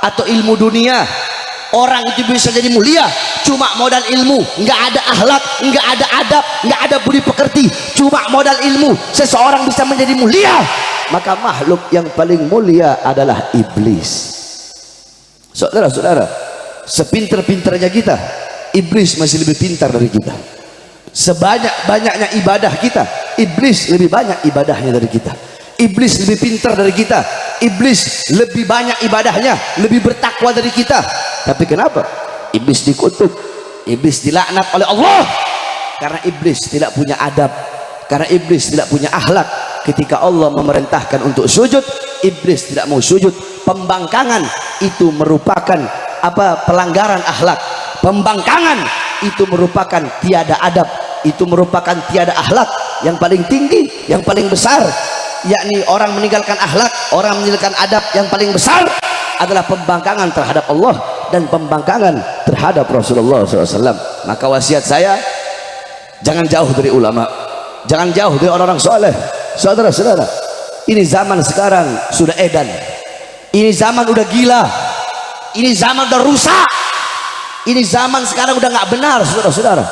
atau ilmu dunia orang itu bisa jadi mulia. Cuma modal ilmu, nggak ada akhlak, nggak ada adab, nggak ada budi pekerti, cuma modal ilmu seseorang bisa menjadi mulia. Maka makhluk yang paling mulia adalah iblis. Saudara-saudara, sepinter-pinternya kita, iblis masih lebih pintar dari kita. Sebanyak-banyaknya ibadah kita, iblis lebih banyak ibadahnya dari kita. Iblis lebih pintar dari kita, iblis lebih banyak ibadahnya, lebih bertakwa dari kita. Tapi kenapa iblis dikutuk, iblis dilaknat oleh Allah? Karena iblis tidak punya adab, karena iblis tidak punya akhlak. Ketika Allah memerintahkan untuk sujud, iblis tidak mau sujud. Pembangkangan itu merupakan pelanggaran akhlak. Pembangkangan itu merupakan tiada adab, itu merupakan tiada akhlak. Yang paling tinggi, yang paling besar, yakni orang meninggalkan akhlak, orang meninggalkan adab, yang paling besar adalah pembangkangan terhadap Allah dan pembangkangan terhadap Rasulullah SAW. Maka wasiat saya, jangan jauh dari ulama, jangan jauh dari orang-orang soleh. Saudara-saudara, ini zaman sekarang sudah edan, ini zaman udah gila, ini zaman udah rusak, ini zaman sekarang udah nggak benar. Saudara-saudara,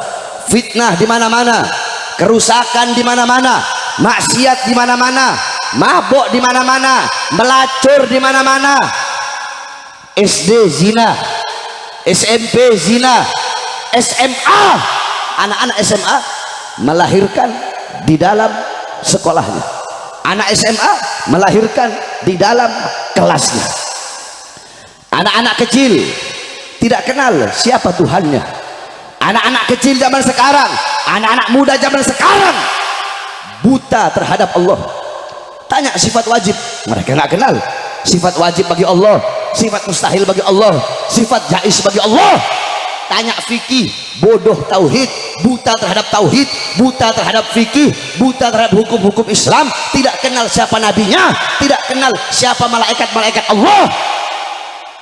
fitnah di mana-mana, kerusakan di mana-mana, maksiat di mana-mana, mabuk di mana-mana, melacur di mana-mana. SD zina, SMP zina, SMA, anak-anak SMA melahirkan di dalam sekolahnya, anak SMA melahirkan di dalam kelasnya. Anak-anak kecil tidak kenal siapa Tuhannya. Anak-anak kecil zaman sekarang, anak-anak muda zaman sekarang buta terhadap Allah. Tanya sifat wajib, mereka nggak kenal. Sifat wajib bagi Allah, sifat mustahil bagi Allah, sifat jaiz bagi Allah. Tanya fikih, bodoh tauhid, buta terhadap tauhid, buta terhadap fikih, buta terhadap hukum-hukum Islam, tidak kenal siapa nabinya, tidak kenal siapa malaikat-malaikat Allah.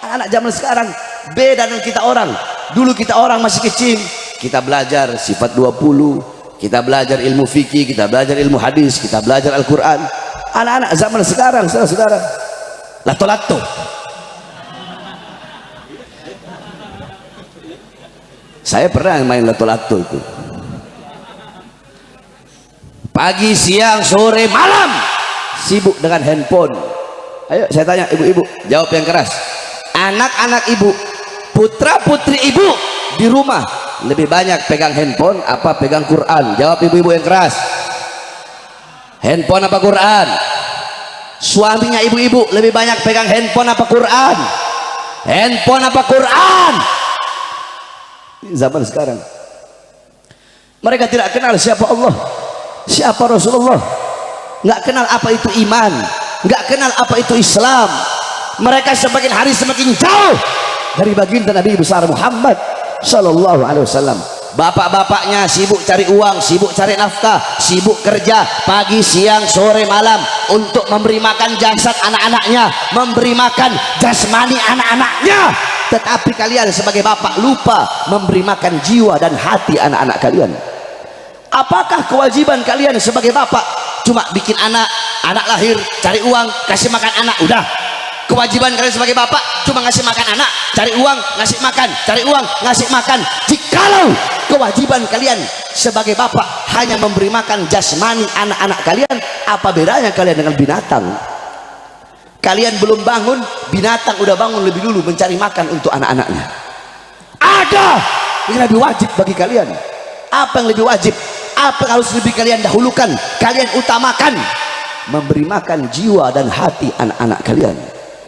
Anak zaman sekarang beda dengan kita orang. Dulu kita orang masih kecil, kita belajar sifat 20, kita belajar ilmu fikih, kita belajar ilmu hadis, kita belajar Al-Quran. Anak-anak zaman sekarang, saudara-saudara, lato-lato. Saya pernah main lato-lato itu. Pagi, siang, sore, malam sibuk dengan handphone. Ayo saya tanya ibu-ibu, jawab yang keras. Anak-anak ibu, putra putri ibu di rumah lebih banyak pegang handphone apa pegang Quran? Jawab ibu-ibu yang keras. Handphone apa Quran? Suaminya ibu-ibu lebih banyak pegang handphone apa Quran? Handphone apa Quran? Zaman sekarang mereka tidak kenal siapa Allah, siapa Rasulullah, nggak kenal apa itu iman, nggak kenal apa itu Islam. Mereka semakin hari semakin jauh dari baginda Nabi besar Muhammad sallallahu alaihi wasallam. Bapak-bapaknya sibuk cari uang, sibuk cari nafkah, sibuk kerja pagi, siang, sore, malam untuk memberi makan jasad anak-anaknya, memberi makan jasmani anak-anaknya. Tetapi kalian sebagai bapak lupa memberi makan jiwa dan hati anak-anak kalian. Apakah kewajiban kalian sebagai bapak cuma bikin anak lahir, cari uang, kasih makan anak, udah? Kewajiban kalian sebagai bapak cuma ngasih makan anak, cari uang, ngasih makan, cari uang, ngasih makan. Jikalau kewajiban kalian sebagai bapak hanya memberi makan jasmani anak-anak kalian, apa bedanya kalian dengan binatang? Kalian belum bangun, binatang udah bangun lebih dulu mencari makan untuk anak-anaknya. Ada yang lebih wajib bagi kalian. Apa yang lebih wajib? Apa yang harus lebih kalian dahulukan, kalian utamakan? Memberi makan jiwa dan hati anak-anak kalian.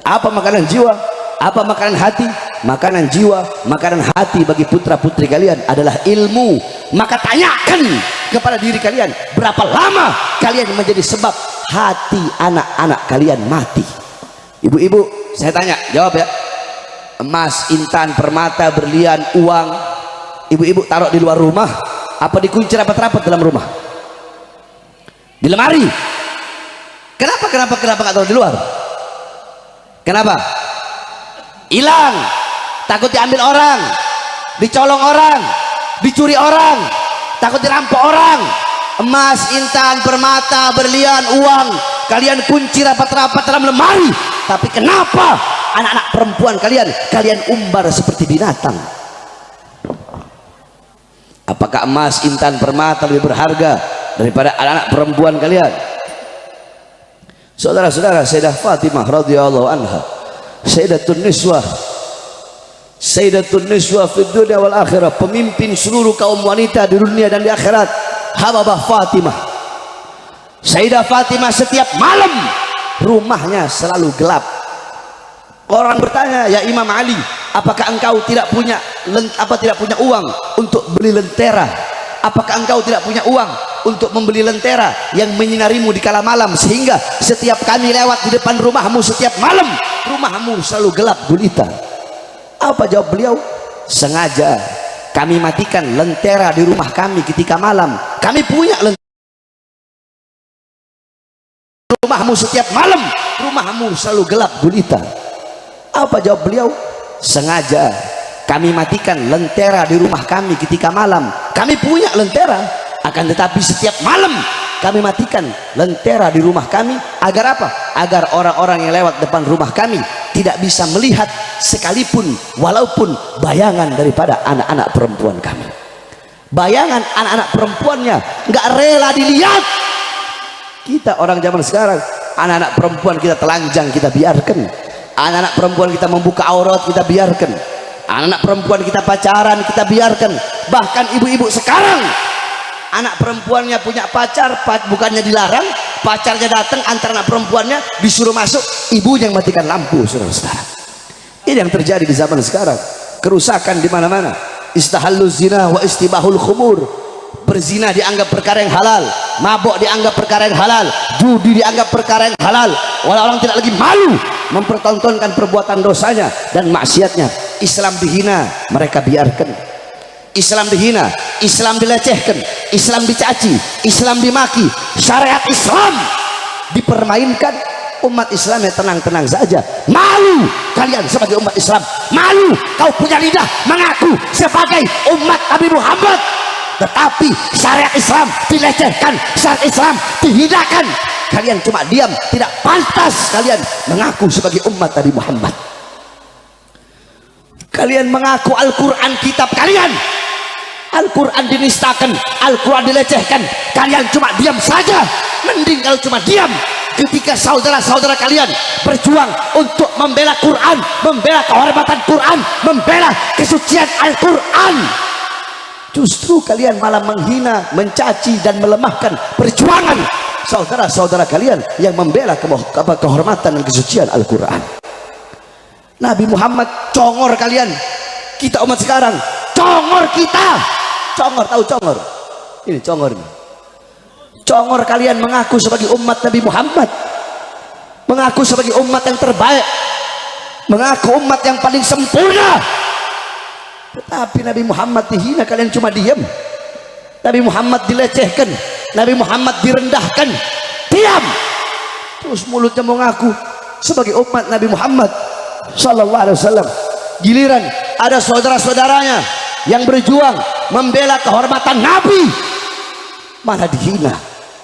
Apa makanan jiwa? Apa makanan hati? Makanan jiwa, makanan hati bagi putra putri kalian adalah ilmu. Maka tanyakan kepada diri kalian, berapa lama kalian menjadi sebab hati anak-anak kalian mati? Ibu-ibu, saya tanya, jawab ya. Emas, intan, permata, berlian, uang, ibu-ibu taruh di luar rumah apa dikunci rapat-rapat dalam rumah? Di lemari. Kenapa nggak taruh di luar? Kenapa? Hilang, takut diambil orang, dicolong orang, dicuri orang, takut dirampok orang. Emas, intan, permata, berlian, uang kalian kunci rapat-rapat dalam lemari. Tapi kenapa anak-anak perempuan kalian umbar seperti binatang? Apakah emas, intan, permata lebih berharga daripada anak-anak perempuan kalian? Saudara-saudara, Sayyidah Fatimah radhiyallahu anha, Sayyidatun Niswa fid dunya wal akhirah, pemimpin seluruh kaum wanita di dunia dan di akhirat. Hababah Fatimah, Sayyidah Fatimah setiap malam rumahnya selalu gelap. Orang bertanya, ya Imam Ali, apakah engkau tidak punya uang untuk beli lentera? Apakah engkau tidak punya uang untuk membeli lentera yang menyinarimu di kala malam, sehingga setiap kami lewat di depan rumahmu setiap malam rumahmu selalu gelap gulita? Apa jawab beliau? Sengaja kami matikan lentera di rumah kami ketika malam. Kami punya lentera. Rumahmu setiap malam rumahmu selalu gelap gulita. Apa jawab beliau? Sengaja kami matikan lentera di rumah kami ketika malam. Kami punya lentera, akan tetapi setiap malam kami matikan lentera di rumah kami. Agar apa? Agar orang-orang yang lewat depan rumah kami tidak bisa melihat sekalipun walaupun bayangan daripada anak-anak perempuan kami. Bayangan anak-anak perempuannya nggak rela dilihat. Kita orang zaman sekarang, anak-anak perempuan kita telanjang kita biarkan, anak-anak perempuan kita membuka aurat kita biarkan, anak-anak perempuan kita pacaran kita biarkan. Bahkan ibu-ibu sekarang anak perempuannya punya pacar, bukannya dilarang, pacarnya datang antar anak perempuannya disuruh masuk, ibunya yang matikan lampu. Saudara-saudara, ini yang terjadi di zaman sekarang. Kerusakan di mana-mana. Istahalluz zina wa istibahul khumur. Berzina dianggap perkara yang halal, mabok dianggap perkara yang halal, judi dianggap perkara yang halal. Orang-orang tidak lagi malu mempertontonkan perbuatan dosanya dan maksiatnya. Islam dihina, mereka biarkan. Islam dihina, Islam dilecehkan, Islam dicaci, Islam dimaki, syariat Islam dipermainkan. umat Islam ya tenang-tenang saja. Malu kalian sebagai umat Islam, malu kau punya lidah mengaku sebagai umat Nabi Muhammad, tetapi syariat Islam dilecehkan, syariat Islam dihinakan. Kalian cuma diam, tidak pantas kalian mengaku sebagai umat Nabi Muhammad. Kalian mengaku Al-Quran kitab kalian, Al-Quran dinistakan, Al-Quran dilecehkan, kalian cuma diam saja. Mending kalau cuma diam ketika saudara-saudara kalian berjuang untuk membela Quran, membela kehormatan Quran, membela kesucian Al-Quran. Justru kalian malah menghina, mencaci dan melemahkan perjuangan saudara-saudara kalian yang membela kehormatan dan kesucian Al-Quran. Nabi Muhammad congor kalian, kita umat sekarang congor kita. Congor, tahu congor? Ini congor nih. Congor kalian mengaku sebagai umat Nabi Muhammad, mengaku sebagai umat yang terbaik, mengaku umat yang paling sempurna, tetapi Nabi Muhammad dihina, kalian cuma diam. Nabi Muhammad dilecehkan, Nabi Muhammad direndahkan, diam. Terus mulutnya mengaku sebagai umat Nabi Muhammad sallallahu alaihi wasallam. Giliran ada saudara-saudaranya yang berjuang membela kehormatan Nabi, malah dihina,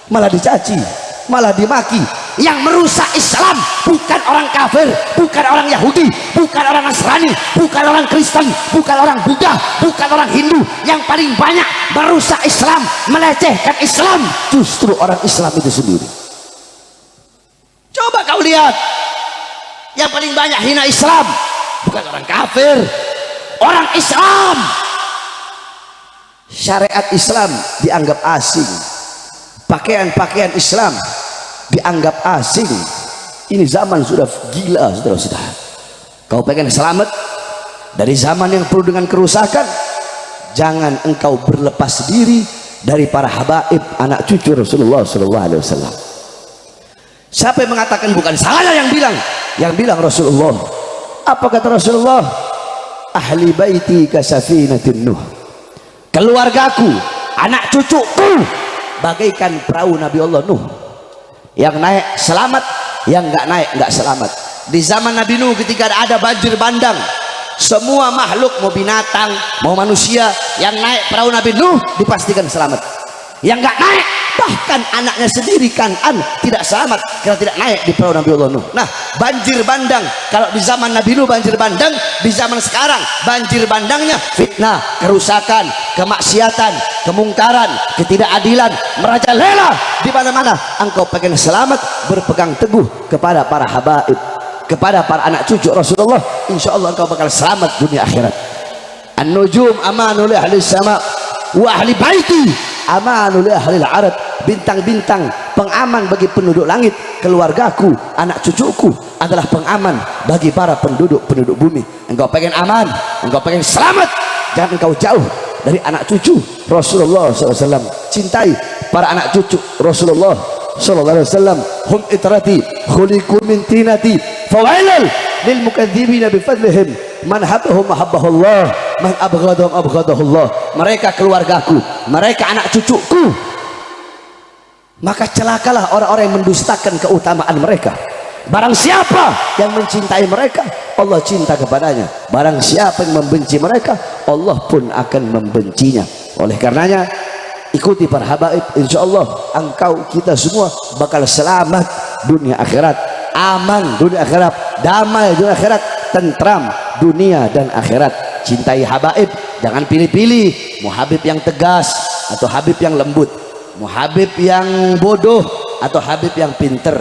malah dicaci, malah dimaki. Yang merusak Islam bukan orang kafir, bukan orang Yahudi, bukan orang Nasrani, bukan orang Kristen, bukan orang Buddha, bukan orang Hindu. Yang paling banyak merusak Islam, melecehkan Islam, justru orang Islam itu sendiri. Coba kau lihat, yang paling banyak hina Islam bukan orang kafir, orang Islam. Syariat Islam dianggap asing, pakaian-pakaian Islam dianggap asing. Ini zaman sudah gila, saudara-saudara. Kau pengen selamat dari zaman yang penuh dengan kerusakan, jangan engkau berlepas diri dari para habaib, anak cucu Rasulullah SAW. Siapa yang mengatakan? Bukan saya yang bilang, yang bilang Rasulullah. Apa kata Rasulullah? Ahli baiti kasafinatin Nuh, keluargaku, anak cucuku bagaikan perahu Nabi Allah Nuh, yang naik selamat, yang nggak naik nggak selamat. Di zaman Nabi Nuh ketika ada banjir bandang, semua makhluk, mau binatang mau manusia, yang naik perahu Nabi Nuh dipastikan selamat. Yang nggak naik, bahkan anaknya sendiri Kan'an tidak selamat karena tidak naik di perahu Nabi Allah Nuh. Nah, banjir bandang, kalau di zaman Nabi Nuh banjir bandang, di zaman sekarang banjir bandangnya fitnah, kerusakan, kemaksiatan, kemungkaran, ketidakadilan merajalela di mana-mana. Engkau pengen selamat, berpegang teguh kepada para habaib, kepada para anak cucu Rasulullah, insya Allah engkau bakal selamat dunia akhirat. An-nujum amanul ahli sama wa ahli baiti amanul ahli al-arad. Bintang-bintang pengaman bagi penduduk langit, keluargaku, anak cucuku adalah pengaman bagi para penduduk bumi. Engkau pengen aman, engkau pengen selamat, jangan engkau jauh dari anak cucu Rasulullah SAW. Cintai para anak cucu Rasulullah SAW. Hum itrati khuliqu min tinati fawailal lil mukadzibina bifadlihim man habbahum mahabbahullah man abghadahum abghadahullah. Mereka keluargaku, mereka anak cucuku, maka celakalah orang-orang yang mendustakan keutamaan mereka. Barang siapa yang mencintai mereka, Allah cinta kepadanya. Barang siapa yang membenci mereka, Allah pun akan membencinya. Oleh karenanya, ikuti para habaib, insya Allah engkau, kita semua bakal selamat dunia akhirat, aman dunia akhirat, damai dunia akhirat, tentram dunia dan akhirat. Cintai habaib, jangan pilih-pilih mau habib yang tegas atau habib yang lembut, mau habib yang bodoh atau habib yang pinter,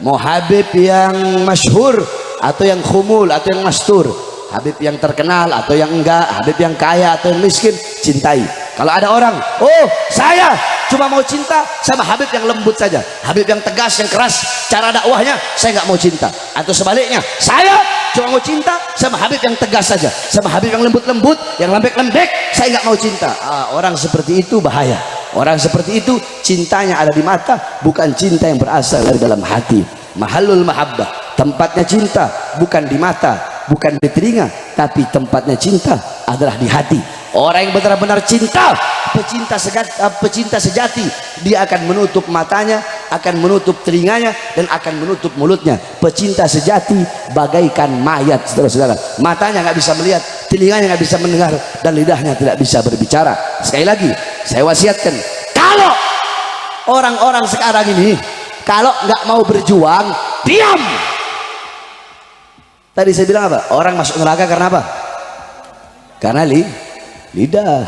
mau habib yang masyhur atau yang khumul atau yang mastur, habib yang terkenal atau yang enggak, habib yang kaya atau yang miskin. Cintai. Kalau ada orang, oh saya cuma mau cinta sama habib yang lembut saja, habib yang tegas, yang keras cara dakwahnya, saya nggak mau cinta. Atau sebaliknya, saya cuma mau cinta sama habib yang tegas saja, sama habib yang lembut-lembut, yang lembek-lembek, saya nggak mau cinta. Orang seperti itu bahaya. Orang seperti itu cintanya ada di mata, bukan cinta yang berasal dari dalam hati. Mahallul mahabbah, tempatnya cinta bukan di mata, bukan di telinga, tapi tempatnya cinta adalah di hati. Orang yang benar-benar cinta, pecinta sejati, dia akan menutup matanya, akan menutup telinganya dan akan menutup mulutnya. Pecinta sejati bagaikan mayat, saudara-saudara. Matanya nggak bisa melihat, telinganya nggak bisa mendengar, dan lidahnya tidak bisa berbicara. Sekali lagi saya wasiatkan, kalau orang-orang sekarang ini kalau nggak mau berjuang, diam. Tadi saya bilang apa? Orang masuk neraka karena apa? Karena lidah.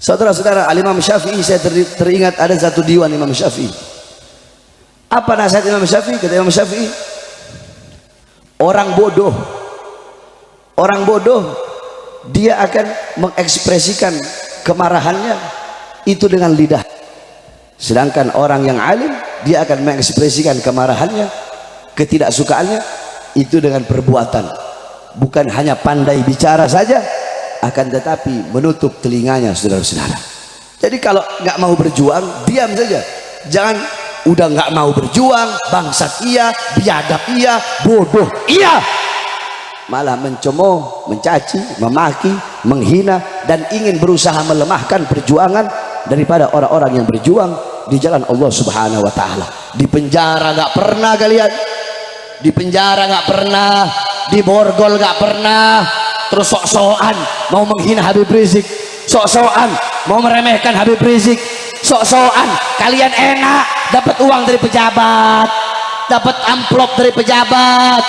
Saudara-saudara, Al-Imam Syafi'i, saya teringat ada satu diwan Imam Syafi'i. Apa nasihat Imam Syafi'i? Kata Imam Syafi'i, orang bodoh dia akan mengekspresikan kemarahannya itu dengan lidah. Sedangkan orang yang alim, dia akan mengekspresikan kemarahannya, ketidaksukaannya itu dengan perbuatan. Bukan hanya pandai bicara saja, akan tetapi menutup telinganya, saudara-saudara. Jadi kalau nggak mau berjuang, diam saja. Jangan udah nggak mau berjuang, bangsat iya, biadab iya, bodoh iya, malah mencemooh, mencaci, memaki, menghina, dan ingin berusaha melemahkan perjuangan daripada orang-orang yang berjuang di jalan Allah Subhanahu wa Ta'ala. Di penjara nggak pernah kalian, di penjara nggak pernah, di borgol nggak pernah. Terus sok-sokan mau menghina Habib Rizik, sok-sokan mau meremehkan Habib Rizik, sok-sokan kalian enak dapat uang dari pejabat, dapat amplop dari pejabat,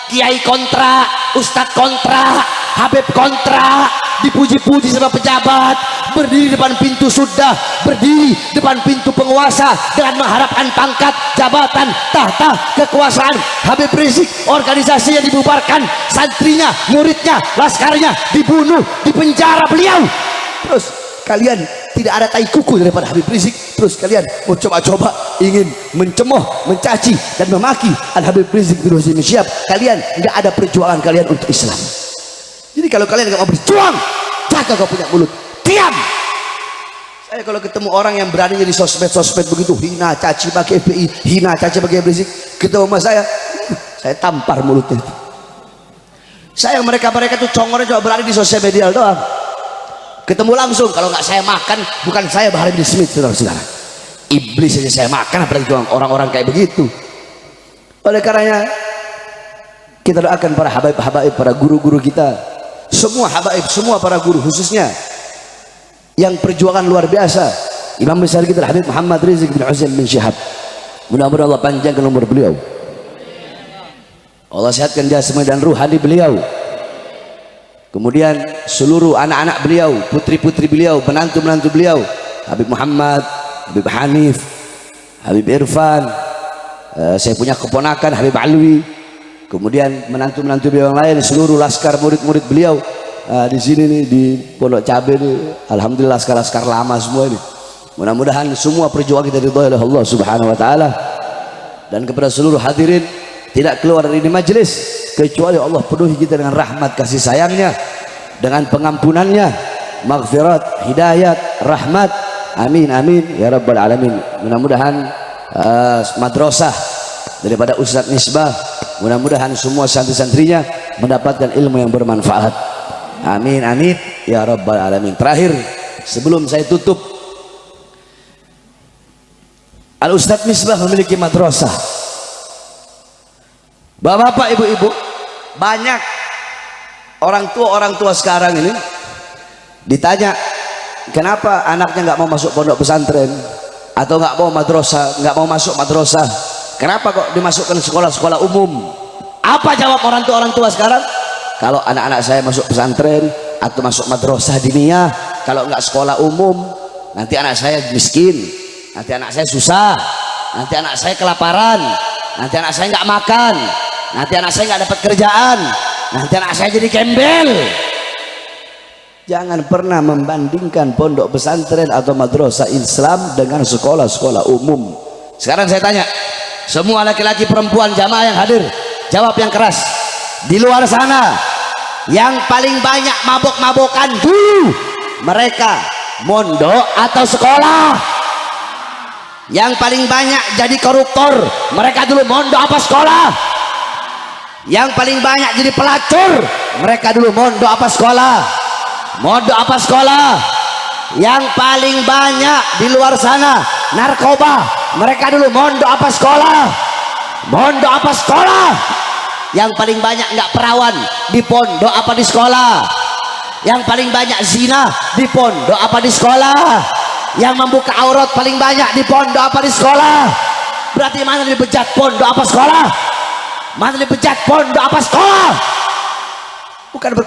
kiai kontra, ustadz kontra, Habib kontra, dipuji-puji sama pejabat, berdiri depan pintu sudah, berdiri depan pintu penguasa dengan mengharapkan pangkat, jabatan, tahta, kekuasaan. Habib Rizik organisasinya dibubarkan, santrinya, muridnya, laskarnya dibunuh, dipenjara beliau. Terus kalian tidak ada tai kuku daripada Habib Rizik, terus kalian mau coba-coba ingin mencemooh, mencaci dan memaki Al Habib Rizik bin Husaini Syihab. Kalian nggak ada perjuangan kalian untuk Islam. Jadi kalau kalian nggak mau berjuang, jaga kau punya mulut, diam. Saya kalau ketemu orang yang berani di sosmed begitu, hina caci pakai FPI, hina caci pakai Rizik, ketemu sama saya tampar mulutnya. Saya mereka tuh congornya cuma berani di sosial media doang. Ketemu langsung, kalau nggak saya makan, bukan saya Bahar bin Smith, saudara-saudara. Iblis saja saya makan, apalagi orang-orang kayak begitu. Oleh karenanya kita doakan para habaib, para guru-guru kita, semua habaib, semua para guru, khususnya yang perjuangan luar biasa, Imam besar kita Habib Muhammad Rizik bin Husaini bin Syihab. Mudah-mudahan Allah panjangkan umur beliau, Allah sehatkan jasmani dan ruhani beliau. Kemudian seluruh anak-anak beliau, putri-putri beliau, menantu-menantu beliau, Habib Muhammad, Habib Hanif, Habib Irfan, saya punya keponakan Habib Alwi, kemudian menantu-menantu beliau yang lain, seluruh laskar murid-murid beliau di sini nih di Pondok Cabe nih, alhamdulillah laskar-laskar lama semua ini. Mudah-mudahan semua perjuangan kita diridhoi oleh Allah Subhanahu wa Ta'ala. Dan kepada seluruh hadirin, tidak keluar dari ini majelis kecuali Allah penuhi kita dengan rahmat kasih sayangnya, dengan pengampunannya, maghfirat, hidayat, rahmat. Amin amin ya rabbal alamin. Mudah-mudahan madrasah daripada Ustadz Misbah, mudah-mudahan semua santri-santrinya mendapatkan ilmu yang bermanfaat. Amin amin ya rabbal alamin. Terakhir sebelum saya tutup, Al Ustadz Misbah memiliki madrasah. Bapak-bapak, ibu-ibu, banyak orang tua sekarang ini ditanya kenapa anaknya nggak mau masuk pondok pesantren atau nggak mau madrasah, nggak mau masuk madrasah, kenapa kok dimasukkan sekolah-sekolah umum? Apa jawab orang tua sekarang? Kalau anak-anak saya masuk pesantren atau masuk madrasah diniyah, kalau nggak sekolah umum, nanti anak saya miskin, nanti anak saya susah, nanti anak saya kelaparan, nanti anak saya nggak makan, nanti anak saya nggak dapat kerjaan, nanti anak saya jadi gembel. Jangan pernah membandingkan pondok pesantren atau madrasah Islam dengan sekolah-sekolah umum. Sekarang saya tanya, semua laki-laki perempuan jamaah yang hadir, jawab yang keras. Di luar sana yang paling banyak mabok-mabokan dulu, mereka mondok atau sekolah? Yang paling banyak jadi koruptor, mereka dulu mondok apa sekolah? Yang paling banyak jadi pelacur, mereka dulu mondok apa sekolah? Mondok apa sekolah? Yang paling banyak di luar sana narkoba, Mereka dulu mondok apa sekolah? Mondok apa sekolah? Yang paling banyak nggak perawan di pondok apa di sekolah? Yang paling banyak zina di pondok apa di sekolah? Yang membuka aurat paling banyak di pondok apa di sekolah? Berarti mana lebih bejat, pondok apa sekolah? Mana lebih bejat, pondok apa sekolah?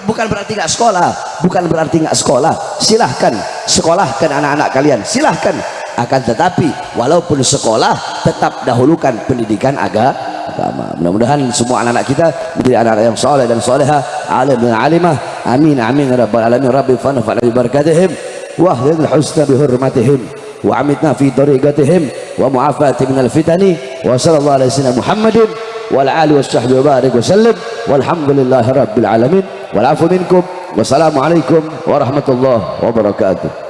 Bukan berarti nggak sekolah, bukan berarti nggak sekolah. Silahkan sekolahkan anak-anak kalian, silahkan. Akan tetapi walaupun sekolah, tetap dahulukan pendidikan agama. Mudah-mudahan semua anak-anak kita menjadi anak-anak yang soleh dan soleha, alim dan alimah. Amin amin ya rabbal alamin. Rabbi fanfa'na bi barakatihim wa ahdil husna bi hurmatihim wa amitna fi tariqatihim wa mu'afati minal fitani wa sallallahu alaihi wasallam Muhammadin wa ala alihi washabbihi wa barik wa sallam walhamdulillahi rabbil alamin wal afu minkum wassalamu alaikum warahmatullahi wabarakatuh.